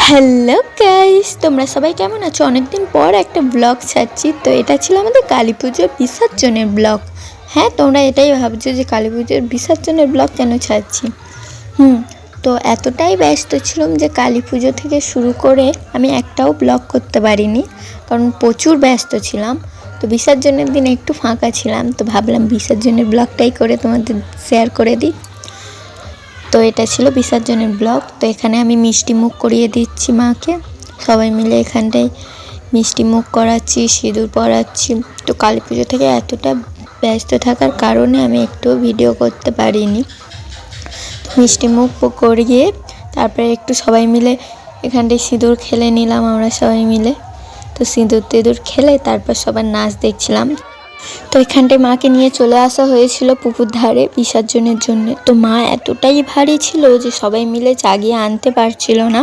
Hello guys, তোমরা সবাই কেমন আছো? অনেকদিন পর একটা ব্লগ ছাড়ছি। তো এটা ছিল আমাদের কালী পুজোর বিসর্জনের ব্লগ। হ্যাঁ, তোমরা এটাই ভাবছো যে কালী পুজোর বিসর্জনের ব্লগ কেন ছাড়ছি। তো এতটাই ব্যস্ত ছিলাম যে কালী পুজো থেকে শুরু করে আমি একটাও ব্লগ করতে পারিনি, কারণ প্রচুর ব্যস্ত ছিলাম। তো বিসর্জনের দিন একটু ফাঁকা ছিলাম, তো ভাবলাম বিসর্জনের ব্লগটাই করে তোমাদের শেয়ার করে দিই। তো এটা ছিল বিসর্জনের ব্লগ। তো এখানে আমি মিষ্টি মুখ করিয়ে দিচ্ছি মাকে, সবাই মিলে এখানটায় মিষ্টি মুখ করাচ্ছি, সিঁদুর পরাচ্ছি। তো কালী পুজো থেকে এতটা ব্যস্ত থাকার কারণে আমি একটুও ভিডিও করতে পারিনি। মিষ্টি মুখ করিয়ে তারপরে একটু সবাই মিলে এখানটায় সিঁদুর খেলে নিলাম আমরা সবাই মিলে। তো সিঁদুর টিঁদুর খেলে তারপর সবার নাচ দেখছিলাম। তো এখানটায় মাকে নিয়ে চলে আসা হয়েছিল পুকুর ধারে বিসর্জনের জন্য। তো মা এতটাই ভারী ছিল যে সবাই মিলে চাগিয়ে আনতে পারছিল না।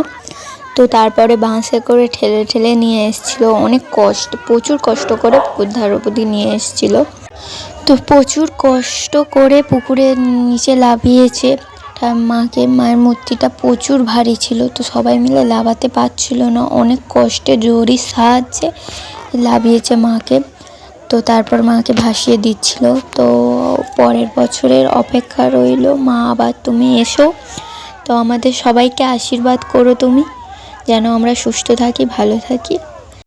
তো তারপরে বাসে করে ঠেলে ঠেলে নিয়ে এসেছিলো, অনেক প্রচুর কষ্ট করে পুকুর ধার অবধি নিয়ে এসেছিলো। তো প্রচুর কষ্ট করে পুকুরের নিচে লাভিয়েছে মায়ের মূর্তিটা প্রচুর ভারী ছিল। তো সবাই মিলে লাভাতে পারছিল না, অনেক কষ্টে জোরির সাহায্যে লাভিয়েছে মাকে। তো তারপর মাকে ভাসিয়ে দিচ্ছিল। তো পরের বছরের অপেক্ষা রইল, মা আবার তুমি এসো। তো আমাদের সবাইকে আশীর্বাদ করো তুমি, যেন আমরা সুস্থ থাকি, ভালো থাকি।